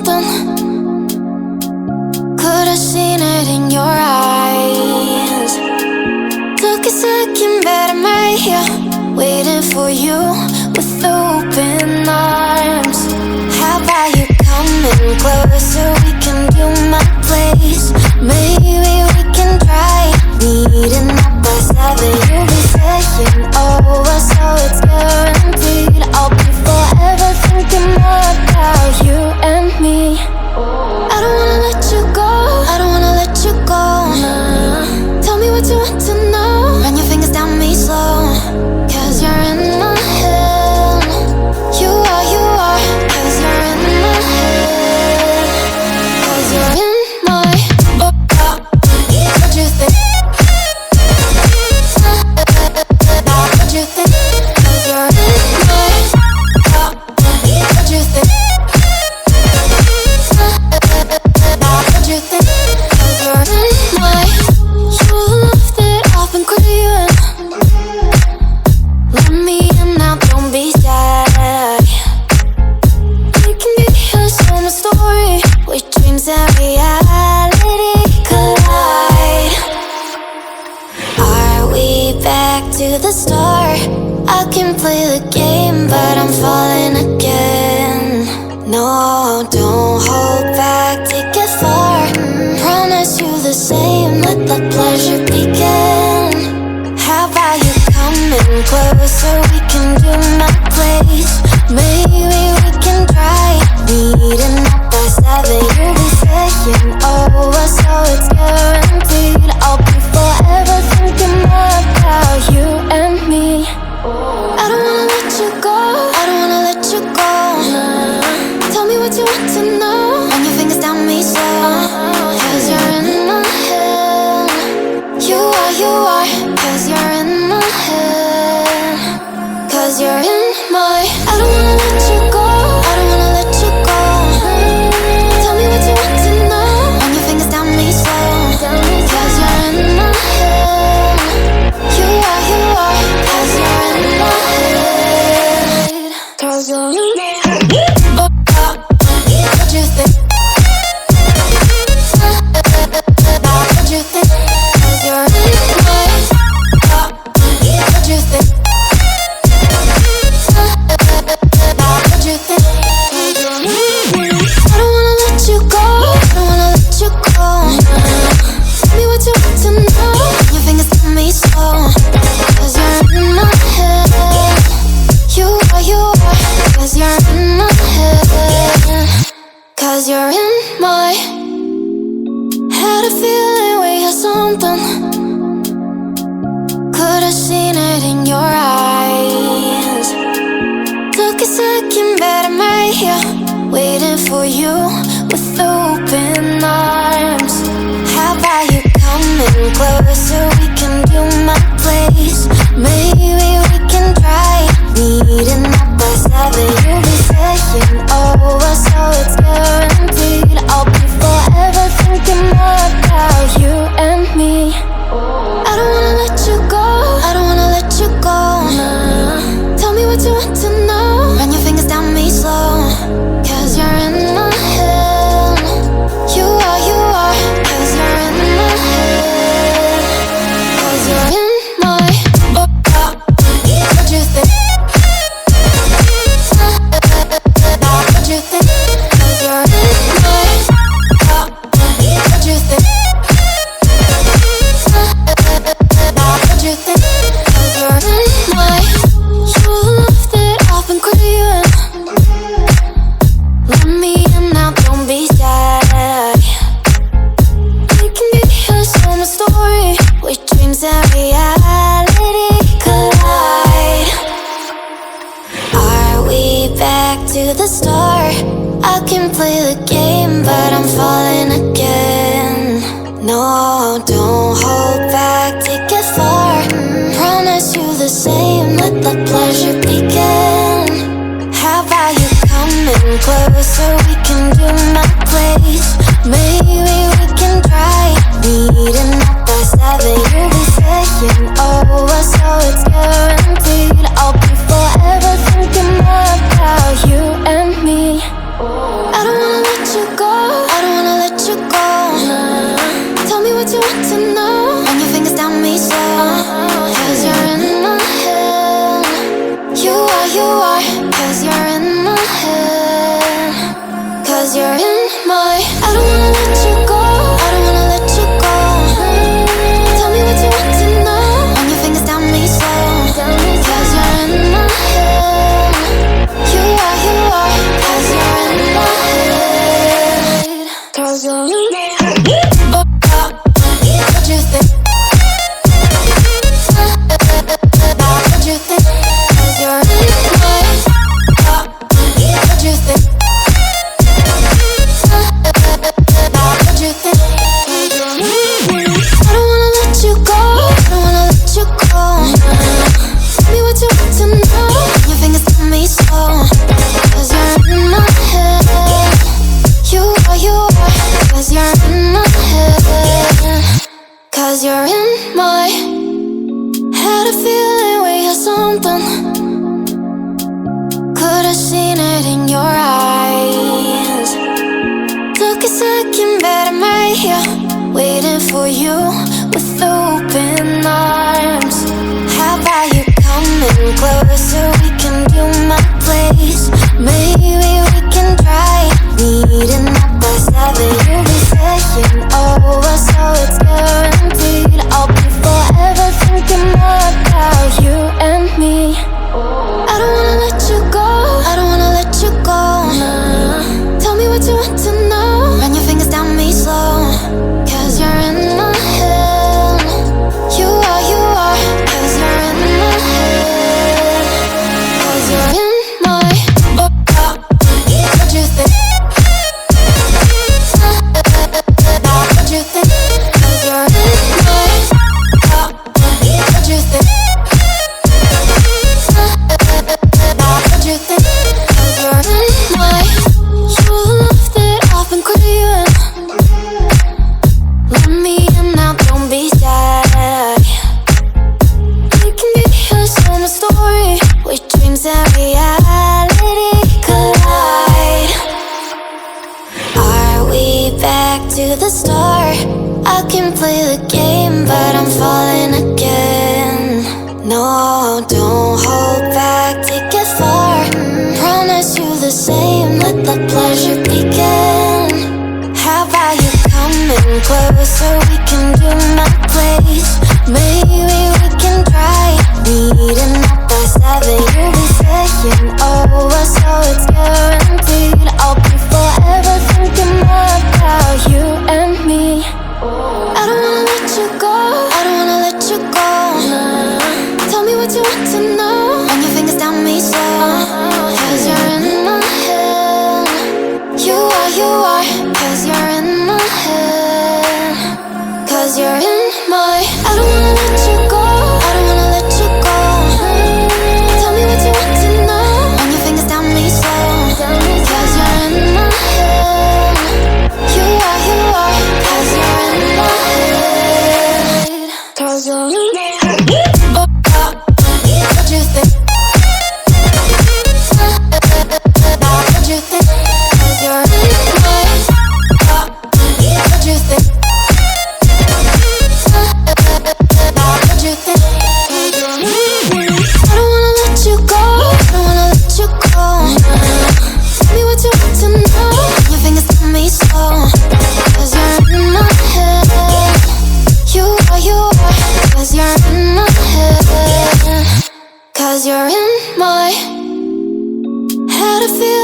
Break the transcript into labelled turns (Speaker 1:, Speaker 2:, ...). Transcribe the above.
Speaker 1: something. Could've seen it in your eyes. Took a second, but I'm right here, waiting for you with open arms. How about you coming closer? We can do my place. Maybe we can try meeting up by 7. You'll be saying over, so it's guaranteed. I'll be forever thinking more about you and me. I don't wanna let you go, I don't wanna let you go. Tell me what you want to know. Run your fingers down me slow, 'cause you're in my head. You are, 'cause you're in my head. 'Cause you're in my what you think? What you think? 'Cause you're in my what you think? What you think? 'Cause you're in my you love that I've been craving. Let me in now, don't be shy. We can be here, share my story, where dreams and reality collide. Are we back to the start? I can play the game, but I'm falling again. No, don't hold back, take it far. Promise you the same, let the pleasure begin. How about you coming closer? We can do my place. Maybe we can try meeting up by 7. You'll be saying over, so it's guaranteed. I'll be forever thinking more about you and me. I don't wanna let you go, I don't wanna let you go. Tell me what you want to know. Run your fingers down me slow, 'cause you're in my head. You are, 'cause you're in my head. 'Cause you're in my I don't wanna let you go, I don't wanna let you go. Tell me what you want to know. Run your fingers down me slow, 'cause you're in my head. You are, 'cause you're in my head. 'Cause you're in my head. What you think? What you think? 'Cause you're in my what you think? What you think? 'Cause you're in my I don't wanna let you go, I don't wanna let you go. Tell me what you want to know. Your fingers on me slow, 'cause you're in my head. You are, 'cause you're in my head. 'Cause you're in my had a feeling we had something. Could've seen it in your eyes. Took a second, but I'm right here, waiting for you with open arms. How about you coming closer? We can do my place. Maybe we can try meeting up by 7. You'll be saying over, so it's guaranteed. I'll be forever thinking more about you and me. I don't wanna let you go, I don't wanna let you go. Tell me what you want to know. Run your fingers down me slow, 'cause you're in my head. You are, 'cause you're in my head. 'Cause you're in my what you think? What you think? 'Cause you're in my what you think? What you think? 'Cause you're in my you love that I've been craving. Let me in now, don't be shy. We can be here, share my story, where dreams and reality collide. Are we back to the start? I can play the game, but I'm falling again. No, don't hold back, take it far. Promise you the same, let the pleasure begin. How about you coming closer? We can do my place. Maybe we can try meeting up by 7. You'll be saying over, so it's guaranteed. I'll be forever thinking more about you and me. I don't wanna let you the start. I can play the game, but I'm falling again. No, don't hold back, take it far. Promise you the same, let the pleasure begin. How about you coming closer, we can do my place. Maybe we can try meeting up by 7. You'll be saying over, so it's guaranteed. I'll be forever thinking more about you and me. I don't wanna let you go, I don't wanna let you go. Tell me what you want to know. Run your fingers down me slow, cause you're in my head. You are, cause you're in my head. Cause you're in my, I don't wanna let you go, I don't wanna let you go. Tell me what you want to know. Run your fingers down me slow, cause you're in my head. You are, cause you're in my head. Cause you're in my head. What you think? What you think? Cause you're in my head. What you think? What you think? I don't wanna let you go, I don't wanna let you go. Tell me what you want to know. Your fingers tell me slow, cause you're in my head. You are, cause you're in my head. Cause you're in my head. I feel